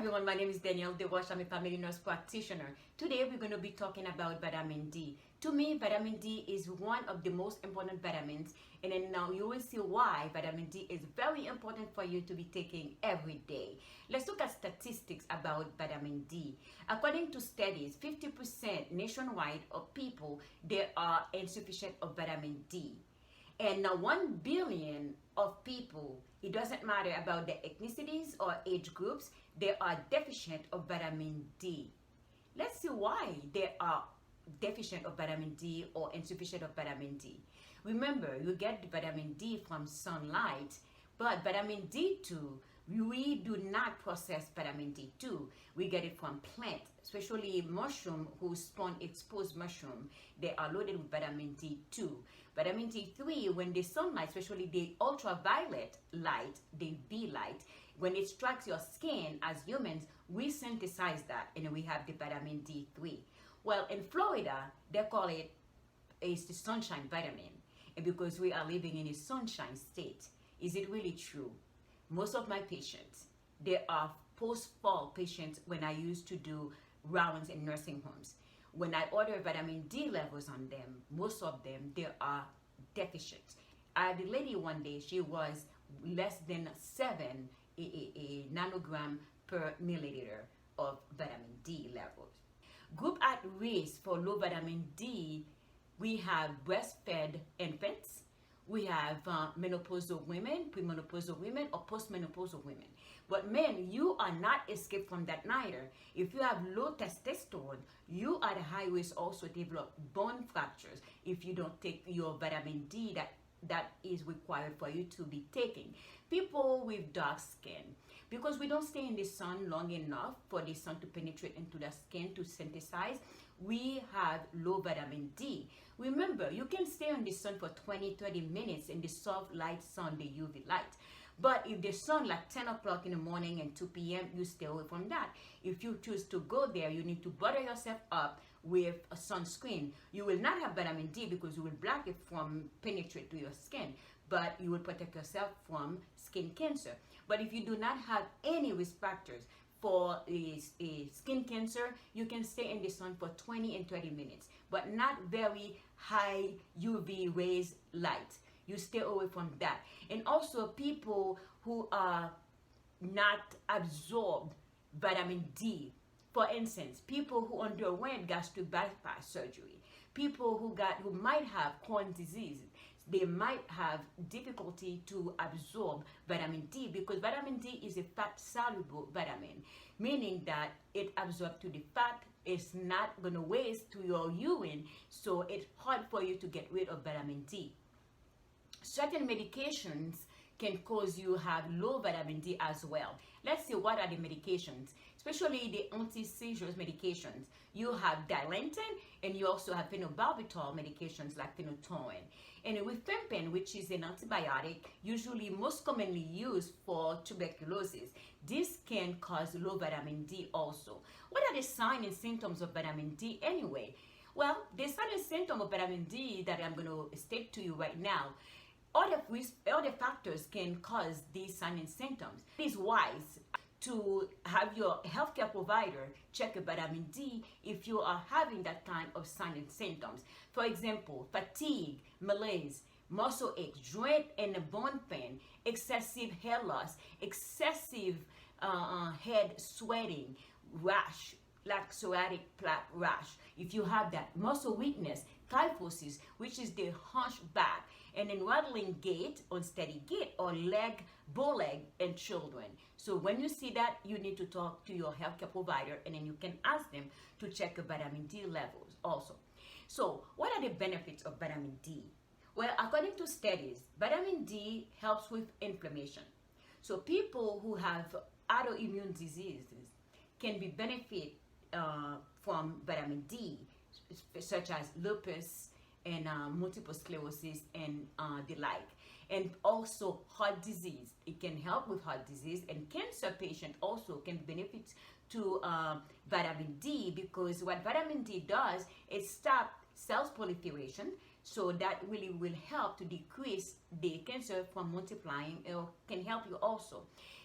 everyone, my name is Danielle DeWash. I'm a family nurse practitioner. Today we're going to be talking about vitamin D. To me, vitamin D is one of the most important vitamins, and then now you will see why vitamin D is very important for you to be taking every day. Let's look at statistics about vitamin D. According to studies, 50% nationwide of people, they are insufficient of vitamin D. And now 1 billion of people, it doesn't matter about the ethnicities or age groups, they are deficient of vitamin D. Let's see why they are deficient of vitamin D or insufficient of vitamin D. Remember, you get vitamin D from sunlight, but vitamin D2, we do not process vitamin D2. We get it from plants, especially mushroom who spawn exposed mushroom. They are loaded with vitamin D2. Vitamin D3, when the sunlight, especially the ultraviolet light, the B light, when it strikes your skin as humans, we synthesize that and we have the vitamin D3. Well, in Florida, they call it is the sunshine vitamin. And because we are living in a sunshine state, is it really true? Most of my patients, they are post-fall patients when I used to do rounds in nursing homes. When I order vitamin D levels on them, most of them, they are deficient. I had a lady one day, she was less than 7 a nanogram per milliliter of vitamin D levels. Group at risk for low vitamin D, we have breastfed infants, we have menopausal women, premenopausal women, or postmenopausal women. But men, you are not escaped from that neither. If you have low testosterone, you are at high risk also to develop bone fractures if you don't take your vitamin D that is required for you to be taking. People with dark skin, because we don't stay in the sun long enough for the sun to penetrate into the skin to synthesize, we have low vitamin D. Remember, you can stay on the sun for 20-30 minutes in the soft light sun, the UV light. But if the sun like 10 o'clock in the morning and 2 p.m., you stay away from that. If you choose to go there, you need to butter yourself up with a sunscreen. You will not have vitamin D because you will block it from penetrate to your skin, but you will protect yourself from skin cancer. But if you do not have any risk factors for a skin cancer, you can stay in the sun for 20 and 30 minutes, but not very high UV rays light. You stay away from that. And also people who are not absorbed vitamin D. For instance, people who underwent gastric bypass surgery, people who might have Crohn's disease, they might have difficulty to absorb vitamin D because vitamin D is a fat soluble vitamin, meaning that it absorbs to the fat. It's not going to waste to your urine, so it's hard for you to get rid of vitamin D. Certain medications can cause you have low vitamin D as well. Let's see what are the medications, especially the anti-seizures medications. You have Dilantin and you also have phenobarbital medications like phenytoin. And rifampin, which is an antibiotic, usually most commonly used for tuberculosis. This can cause low vitamin D also. What are the signs and symptoms of vitamin D anyway? Well, the sign and symptom of vitamin D that I'm going to state to you right now, other factors can cause these signs and symptoms. It is wise to have your healthcare provider check your vitamin D if you are having that kind of signs and symptoms. For example, fatigue, malaise, muscle aches, joint and bone pain, excessive hair loss, excessive head sweating, rash, like psoriatic plaque rash. If you have that, muscle weakness, kyphosis, which is the hunchback, and then waddling gait, unsteady gait, or bow leg in children. So when you see that, you need to talk to your healthcare provider, and then you can ask them to check your vitamin D levels also. So what are the benefits of vitamin D? Well, according to studies, vitamin D helps with inflammation. So people who have autoimmune diseases can be benefit from vitamin D, such as lupus and multiple sclerosis and the like. And also heart disease. It can help with heart disease, and cancer patient also can benefit to vitamin D, because what vitamin D does is stop cells proliferation, so that really will help to decrease the cancer from multiplying. It can help you also.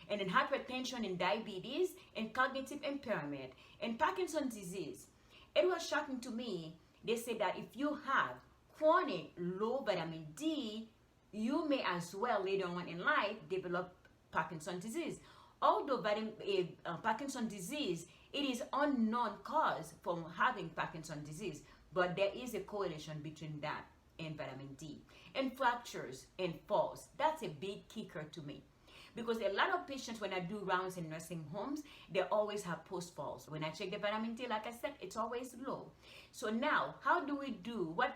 and then hypertension and diabetes and cognitive impairment and Parkinson's disease. It was shocking to me. They said that if you have chronic low vitamin D, you may as well later on in life develop Parkinson's disease. Although Parkinson's disease, it is unknown cause from having Parkinson's disease, but there is a correlation between that and vitamin D. And fractures and falls, that's a big kicker to me. Because a lot of patients, when I do rounds in nursing homes, they always have post falls. When I check the vitamin D, like I said, it's always low. So now, how do we do? What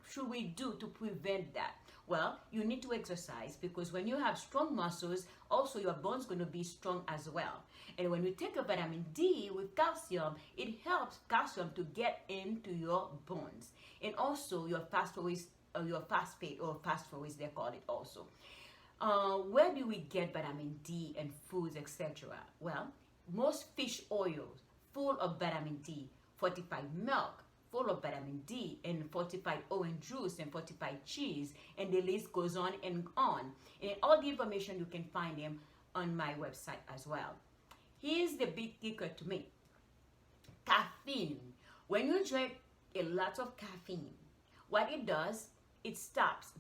should we do to prevent that? Well, you need to exercise, because when you have strong muscles, also your bones going to be strong as well. And when you take a vitamin D with calcium, it helps calcium to get into your bones, and also your phosphorus, phosphorus they call it also. Where do we get vitamin D and foods, etc.? Well, most fish oils full of vitamin D, fortified milk full of vitamin D, and fortified orange juice and fortified cheese, and the list goes on and on. And all the information you can find them on my website as well. Here's the big kicker to me. Caffeine. When you drink a lot of caffeine, what it does, it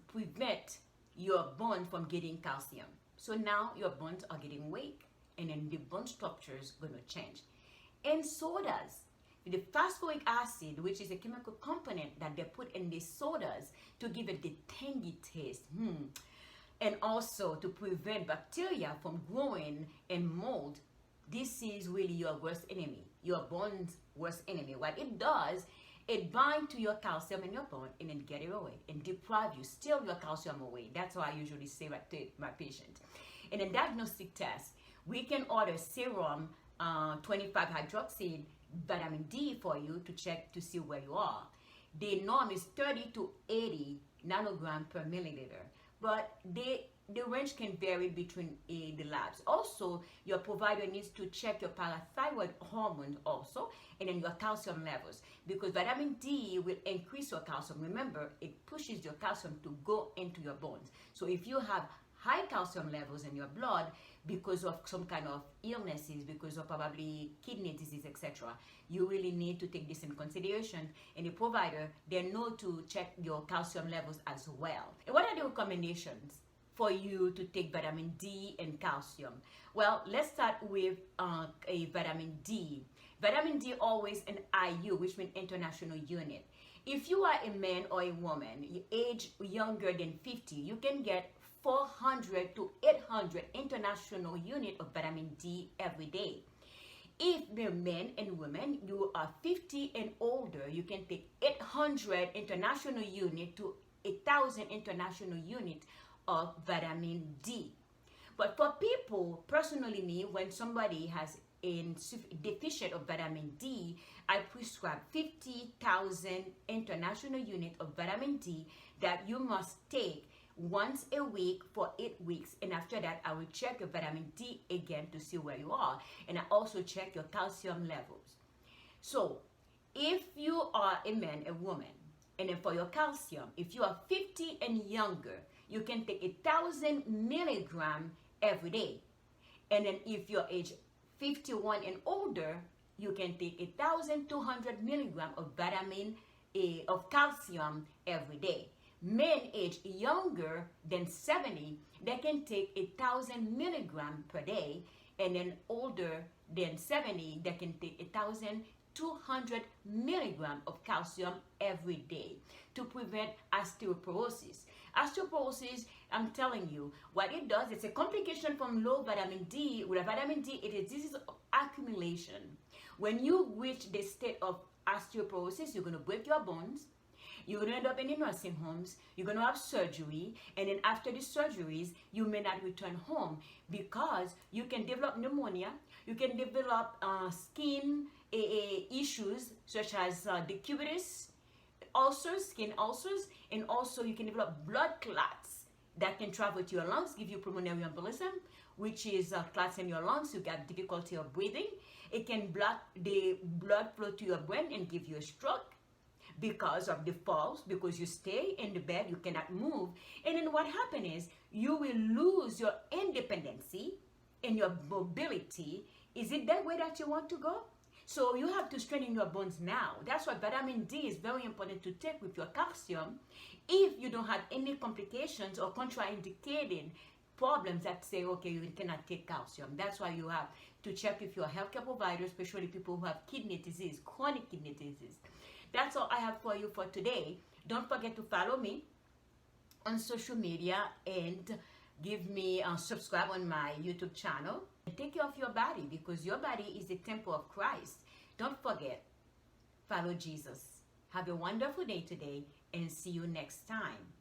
prevent your bone from getting calcium. So now your bones are getting weak, and then the bone structure is going to change. And sodas, the phosphoric acid, which is a chemical component that they put in the sodas to give it the tangy taste, and also to prevent bacteria from growing and mold. This is really your worst enemy, your bone's worst enemy. What it does, it binds to your calcium in your bone and then get it away and deprive you, steal your calcium away. That's what I usually say to my patient. In a diagnostic test, we can order serum 25 hydroxide vitamin D for you to check to see where you are. The norm is 30 to 80 nanogram per milliliter, but the range can vary between the labs. Also, your provider needs to check your parathyroid hormone also, and then your calcium levels, because vitamin D will increase your calcium. Remember, it pushes your calcium to go into your bones. So if you have high calcium levels in your blood because of some kind of illnesses, because of probably kidney disease, etc., you really need to take this in consideration. And the provider, they know to check your calcium levels as well. And what are the recommendations for you to take vitamin D and calcium? Well, let's start with a vitamin D. Vitamin D always an IU, which means international unit. If you are a man or a woman, you age younger than 50, you can get 400 to 800 international unit of vitamin D every day. If the men and women, you are 50 and older, you can take 800 international unit to 1,000 international unit of vitamin D. But for people, personally me, when somebody has a deficient of vitamin D, I prescribe 50,000 international unit of vitamin D that you must take once a week for 8 weeks, and after that I will check your vitamin D again to see where you are, and I also check your calcium levels. So if you are a man, a woman, and then for your calcium, if you are 50 and younger, you can take 1,000 milligram every day. And then if you're age 51 and older, you can take 1,200 milligram of vitamin A of calcium every day. Men age younger than 70, they can take 1,000 milligram per day, and then older than 70, they can take 1,200 milligram of calcium every day to prevent osteoporosis. Osteoporosis, I'm telling you, what it does, it's a complication from low vitamin D. With a vitamin D, it is disease of accumulation. When you reach the state of osteoporosis, you're going to break your bones. You're going to end up in the nursing homes. You're going to have surgery. And then after the surgeries, you may not return home because you can develop pneumonia. You can develop skin issues such as the cubitus, ulcers, skin ulcers. And also you can develop blood clots that can travel to your lungs, give you pulmonary embolism, which is clots in your lungs. You get difficulty of breathing. It can block the blood flow to your brain and give you a stroke because of the falls, because you stay in the bed, you cannot move. And then what happens is you will lose your independency, and your mobility, is it that way that you want to go? So you have to strengthen your bones now. That's why vitamin D is very important to take with your calcium if you don't have any complications or contraindicating problems that say, okay, you cannot take calcium. That's why you have to check with your healthcare provider, especially people who have kidney disease, chronic kidney disease. That's all I have for you for today. Don't forget to follow me on social media and give me subscribe on my YouTube channel. And take care of your body, because your body is the temple of Christ. Don't forget, follow Jesus. Have a wonderful day today, and see you next time.